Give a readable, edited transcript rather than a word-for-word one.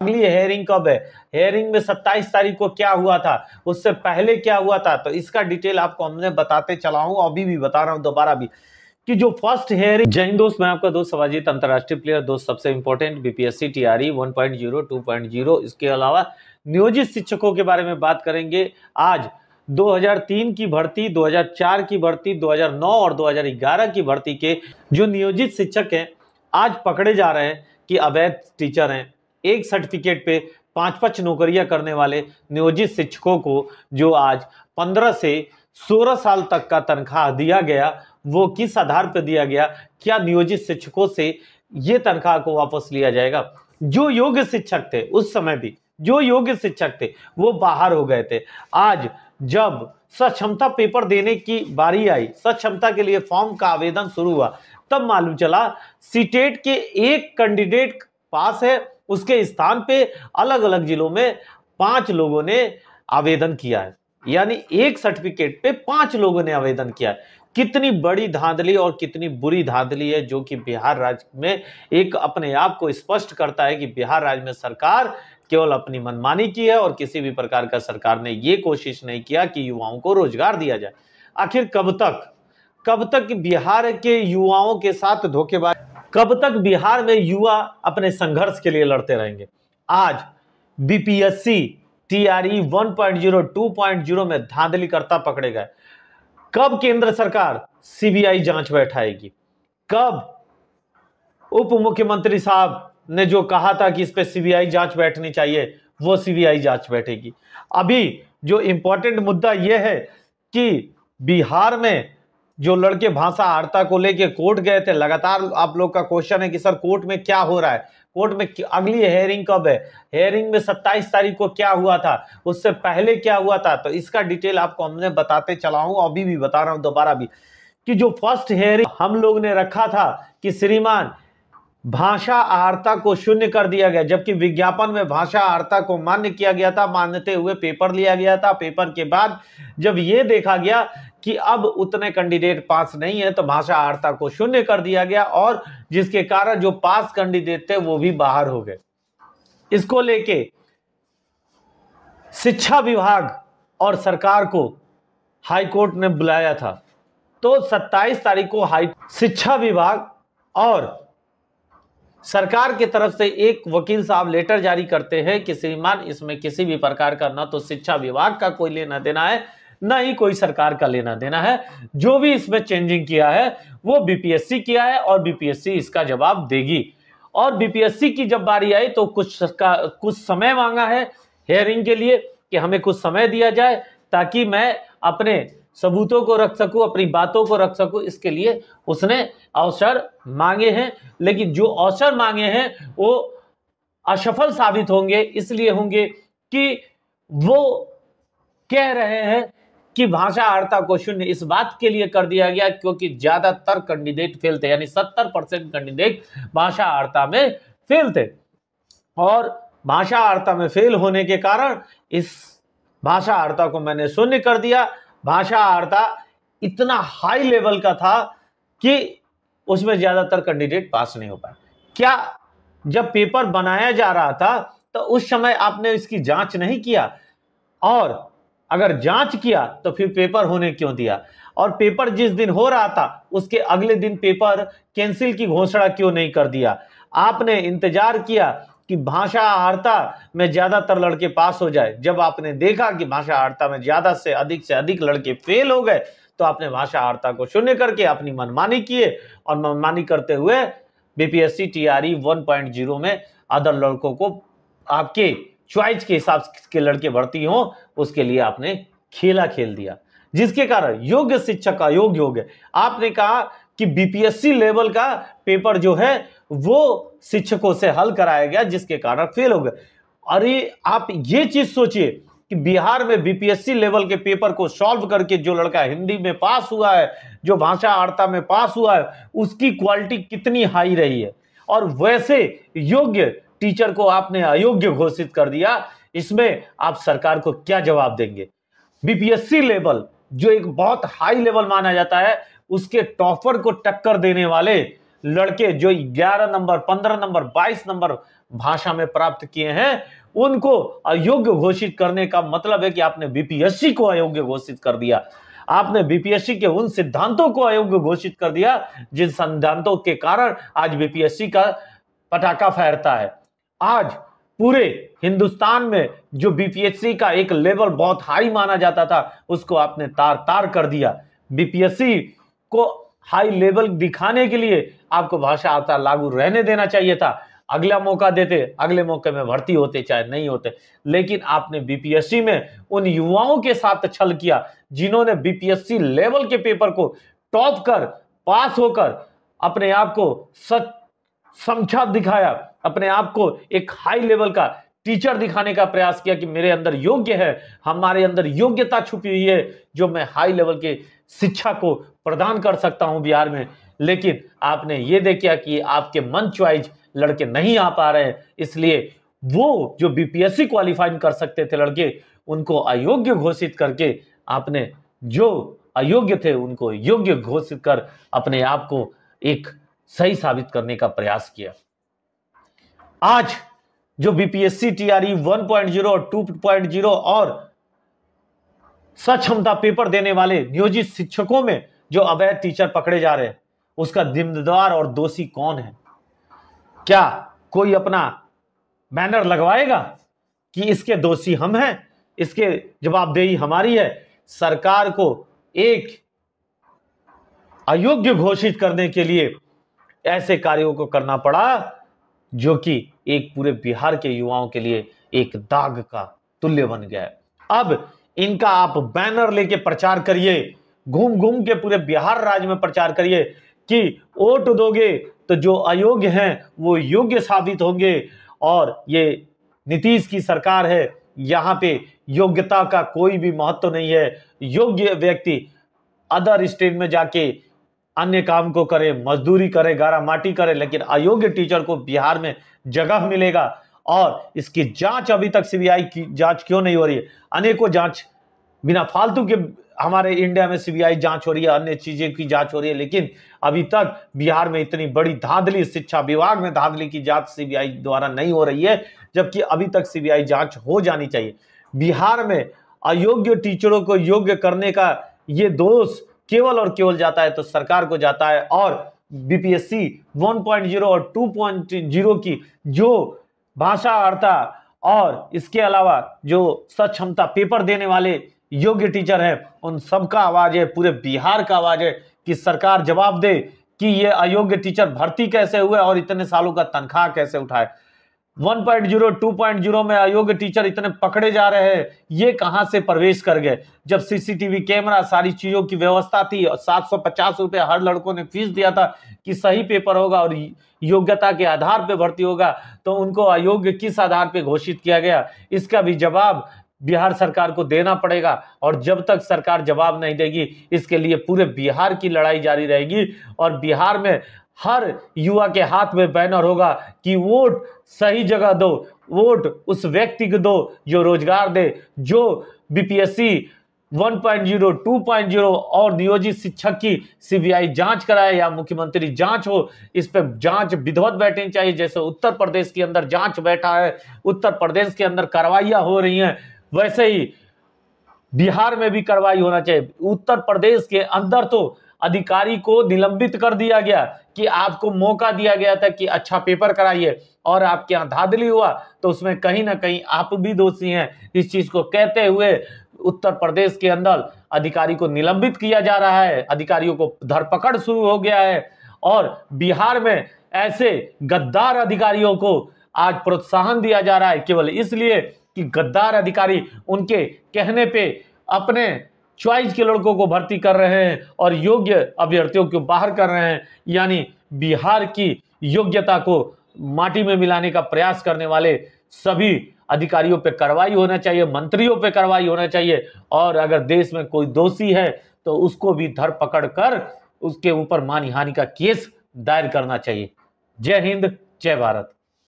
अगली हेयरिंग कब है, हेयरिंग में 27 तारीख को क्या हुआ था, उससे पहले क्या हुआ था, तो इसका डिटेल आपको हमने बताते चला हूं, अभी भी बता रहा हूं दोबारा भी कि जो फर्स्ट हेयरिंग। जय हिंद दोस्त, मैं आपका दोस्त सवाजीत, अंतरराष्ट्रीय प्लेयर दोस्त, सबसे इंपॉर्टेंट बीपीएससी टीआरई 1.0 2.0, इसके अलावा नियोजित शिक्षकों के बारे में बात करेंगे। आज 2003 की भर्ती, 2004 की भर्ती, 2009 और 2011 की भर्ती के जो नियोजित शिक्षक हैं आज पकड़े जा रहे हैं कि अवैध टीचर हैं। एक सर्टिफिकेट पे 5-5 नौकरियां करने वाले नियोजित शिक्षकों को जो आज 15 से 16 साल तक का तनख्वाह दिया गया, वो किस आधार पर दिया गया, क्या नियोजित शिक्षकों से ये तनख्वाह को वापस लिया जाएगा। जो योग्य शिक्षक थे उस समय भी, जो योग्य शिक्षक थे वो बाहर हो गए थे। आज जब सक्षमता पेपर देने की बारी आई, सक्षमता के लिए फॉर्म का आवेदन शुरू हुआ, तब मालूम चला सीटेट के एक कैंडिडेट पास है, उसके स्थान पे अलग अलग जिलों में 5 लोगों ने आवेदन किया है, यानी एक सर्टिफिकेट पे 5 लोगों ने आवेदन किया है। कितनी बड़ी धांधली और कितनी बुरी धांधली है, जो कि बिहार राज्य में एक अपने आप को स्पष्ट करता है कि बिहार राज्य में सरकार केवल अपनी मनमानी की है और किसी भी प्रकार का सरकार ने ये कोशिश नहीं किया कि युवाओं को रोजगार दिया जाए। आखिर कब तक बिहार के युवाओं के साथ धोखेबाजी, कब तक बिहार में युवा अपने संघर्ष के लिए लड़ते रहेंगे। आज बीपीएससी टीआरई 1.0 2.0 में धांधली करता पकड़े गए। कब केंद्र सरकार सीबीआई जांच बैठाएगी, कब उप मुख्यमंत्री साहब ने जो कहा था कि इस पे सीबीआई जांच बैठनी चाहिए, वो सीबीआई जांच बैठेगी। अभी जो इंपॉर्टेंट मुद्दा यह है कि बिहार में जो लड़के भाषा आर्ता को लेके कोर्ट गए थे, लगातार आप लोग का क्वेश्चन है कि सर कोर्ट में क्या हो रहा है, कोर्ट में अगली हेयरिंग कब है, हेयरिंग में 27 तारीख को क्या हुआ था, उससे पहले क्या हुआ था, तो इसका डिटेल आपको हमने बताते चला हूं, अभी भी बता रहा हूं दोबारा भी कि जो फर्स्ट हेयरिंग हम लोग ने रखा था कि श्रीमान भाषा आहारता को शून्य कर दिया गया, जबकि विज्ञापन में भाषा आहारता को मान्य किया गया था, मान्यते हुए पेपर लिया गया था। पेपर के बाद जब यह देखा गया कि अब उतने कैंडिडेट पास नहीं है, तो भाषा आहारता को शून्य कर दिया गया और जिसके कारण जो पास कैंडिडेट थे वो भी बाहर हो गए। इसको लेके शिक्षा विभाग और सरकार को हाईकोर्ट ने बुलाया था, तो 27 तारीख को शिक्षा विभाग और सरकार की तरफ से एक वकील साहब लेटर जारी करते हैं कि श्रीमान इसमें किसी भी प्रकार का न तो शिक्षा विभाग का कोई लेना देना है, न ही कोई सरकार का लेना देना है। जो भी इसमें चेंजिंग किया है वो बीपीएससी किया है और बीपीएससी इसका जवाब देगी। और बीपीएससी की जब बारी आई तो कुछ समय मांगा है हेयरिंग के लिए कि हमें कुछ समय दिया जाए ताकि मैं अपने सबूतों को रख सकूं, अपनी बातों को रख सकूं। इसके लिए उसने अवसर मांगे हैं, लेकिन जो अवसर मांगे हैं वो असफल साबित होंगे। इसलिए होंगे कि वो कह रहे हैं कि भाषा आहारता को शून्य इस बात के लिए कर दिया गया क्योंकि ज्यादातर कैंडिडेट फेल थे, यानी 70% कैंडिडेट भाषा आहारता में फेल थे। और भाषा आहारता में फेल होने के कारण इस भाषा आहारता को मैंने शून्य कर दिया। भाषा आहारता इतना हाई लेवल का था कि उसमें ज्यादातर कैंडिडेट पास नहीं हो पाए। क्या जब पेपर बनाया जा रहा था तो उस समय आपने इसकी जांच नहीं किया? और अगर जांच किया तो फिर पेपर होने क्यों दिया? और पेपर जिस दिन हो रहा था उसके अगले दिन पेपर कैंसिल की घोषणा क्यों नहीं कर दिया? आपने इंतजार किया कि भाषा आहारता में ज्यादातर लड़के पास हो जाए। जब आपने देखा कि भाषा आहारता में ज्यादा से अधिक लड़के फेल हो गए तो आपने भाषा आहारता को शून्य करके अपनी मनमानी किए और मनमानी करते हुए बीपीएससी टीआरई 1.0 में अदर लड़कों को आपके चॉइस के हिसाब के लड़के भर्ती हो, उसके लिए आपने खेला खेल दिया, जिसके कारण योग्य शिक्षक अयोग्य हो गए। आपने कहा कि बीपीएससी लेवल का पेपर जो है वो शिक्षकों से हल कराया गया, जिसके कारण फेल हो गए। अरे आप ये चीज सोचिए कि बिहार में बीपीएससी लेवल के पेपर को सॉल्व करके जो लड़का हिंदी में पास हुआ है, जो भाषा आहारता में पास हुआ है, उसकी क्वालिटी कितनी हाई रही है, और वैसे योग्य टीचर को आपने अयोग्य घोषित कर दिया। इसमें आप सरकार को क्या जवाब देंगे? बीपीएससी लेवल जो एक बहुत हाई लेवल माना जाता है, उसके टॉपर को टक्कर देने वाले लड़के जो 11 नंबर, 15 नंबर, 22 नंबर भाषा में प्राप्त किए हैं उनको अयोग्य घोषित करने का मतलब है कि आपने बीपीएससी को अयोग्य घोषित कर दिया। आपने बीपीएससी के उन सिद्धांतों को अयोग्य घोषित कर दिया जिन सिद्धांतों के कारण आज बीपीएससी का पटाखा फहरता है। आज पूरे हिंदुस्तान में जो बीपीएससी का एक लेवल बहुत हाई माना जाता था उसको आपने तार तार कर दिया। बीपीएससी को हाई लेवल दिखाने के लिए आपको भाषा आता लागू रहने देना चाहिए था। अगला मौका देते, अगले मौके में भर्ती होते चाहे नहीं होते, लेकिन आपने बीपीएससी में उन युवाओं के साथ छल किया जिन्होंने बीपीएससी लेवल के पेपर को टॉप कर पास होकर अपने आप को सच समझा दिखाया, अपने आप को एक हाई लेवल का टीचर दिखाने का प्रयास किया कि मेरे अंदर योग्य है, हमारे अंदर योग्यता छुपी हुई है जो मैं हाई लेवल के शिक्षा को प्रदान कर सकता हूं बिहार में। लेकिन आपने ये देखा कि आपके मन चॉइस लड़के नहीं आ पा रहे हैं, इसलिए वो जो बीपीएससी क्वालिफाइंग कर सकते थे लड़के उनको अयोग्य घोषित करके आपने जो अयोग्य थे उनको योग्य घोषित कर अपने आप को एक सही साबित करने का प्रयास किया। आज जो बीपीएससी टीआरई 1.0 और 2.0 और सक्षमता पेपर देने वाले नियोजित शिक्षकों में जो अवैध टीचर पकड़े जा रहे हैं उसका जिम्मेदार और दोषी कौन है? क्या कोई अपना बैनर लगवाएगा कि इसके दोषी हम हैं, इसके जवाबदेही हमारी है? सरकार को एक अयोग्य घोषित करने के लिए ऐसे कार्यों को करना पड़ा जो कि एक पूरे बिहार के युवाओं के लिए एक दाग का तुल्य बन गया है। अब इनका आप बैनर लेके प्रचार करिए, घूम घूम के पूरे बिहार राज्य में प्रचार करिए कि वोट दोगे तो जो अयोग्य हैं वो योग्य साबित होंगे और ये नीतीश की सरकार है, यहाँ पे योग्यता का कोई भी महत्व नहीं है। योग्य व्यक्ति अदर स्टेट में जाके अन्य काम को करे, मजदूरी करे, गारा माटी करे, लेकिन अयोग्य टीचर को बिहार में जगह मिलेगा। और इसकी जांच अभी तक सीबीआई की जांच क्यों नहीं हो रही है? अनेकों जांच बिना फालतू के हमारे इंडिया में सीबीआई जांच हो रही है, अन्य चीजें की जांच हो रही है, लेकिन अभी तक बिहार में इतनी बड़ी धांधली, शिक्षा विभाग में धांधली की जांच सीबीआई द्वारा नहीं हो रही है, जबकि अभी तक सीबीआई जांच हो जानी चाहिए। बिहार में अयोग्य टीचरों को योग्य करने का ये दोष केवल और केवल जाता है तो सरकार को जाता है। और बीपीएससी 1.0 और 2.0 की जो भाषा अर्था और इसके अलावा जो सक्षमता पेपर देने वाले योग्य टीचर हैं उन सबका आवाज है, पूरे बिहार का आवाज है कि सरकार जवाब दे कि ये अयोग्य टीचर भर्ती कैसे हुए और इतने सालों का तनख्वाह कैसे उठाए। 1.0 2.0 में अयोग्य टीचर इतने पकड़े जा रहे हैं, ये कहां से प्रवेश कर गए? जब सीसीटीवी कैमरा सारी चीजों की व्यवस्था थी और 750 रुपए हर लड़कों ने फीस दिया था कि सही पेपर होगा और योग्यता के आधार पे भर्ती होगा, तो उनको अयोग्य किस आधार पे घोषित किया गया? इसका भी जवाब बिहार सरकार को देना पड़ेगा। और जब तक सरकार जवाब नहीं देगी इसके लिए पूरे बिहार की लड़ाई जारी रहेगी। और बिहार में हर युवा के हाथ में बैनर होगा कि वोट सही जगह दो, वोट उस व्यक्ति को दो जो रोजगार दे, जो बीपीएससी 1.0 2.0 और नियोजित शिक्षक की सीबीआई जांच कराए या मुख्यमंत्री जांच हो। इस पे जांच विधिवत बैठनी चाहिए, जैसे उत्तर प्रदेश के अंदर जांच बैठा है, उत्तर प्रदेश के अंदर कार्रवाइयां हो रही हैं, वैसे ही बिहार में भी कार्रवाई होना चाहिए। उत्तर प्रदेश के अंदर तो अधिकारी को निलंबित कर दिया गया कि आपको मौका दिया गया था कि अच्छा पेपर कराइए और आपके यहाँ धांधली हुआ, तो उसमें कहीं ना कहीं आप भी दोषी हैं। इस चीज को कहते हुए उत्तर प्रदेश के अंदर अधिकारी को निलंबित किया जा रहा है, अधिकारियों को धरपकड़ शुरू हो गया है। और बिहार में ऐसे गद्दार अधिकारियों को आज प्रोत्साहन दिया जा रहा है केवल इसलिए कि गद्दार अधिकारी उनके कहने पे अपने चॉइस के लड़कों को भर्ती कर रहे हैं और योग्य अभ्यर्थियों को बाहर कर रहे हैं। यानी बिहार की योग्यता को माटी में मिलाने का प्रयास करने वाले सभी अधिकारियों पे कार्रवाई होना चाहिए, मंत्रियों पे कार्रवाई होना चाहिए। और अगर देश में कोई दोषी है तो उसको भी धरपकड़ कर उसके ऊपर मानहानि का केस दायर करना चाहिए। जय हिंद, जय भारत।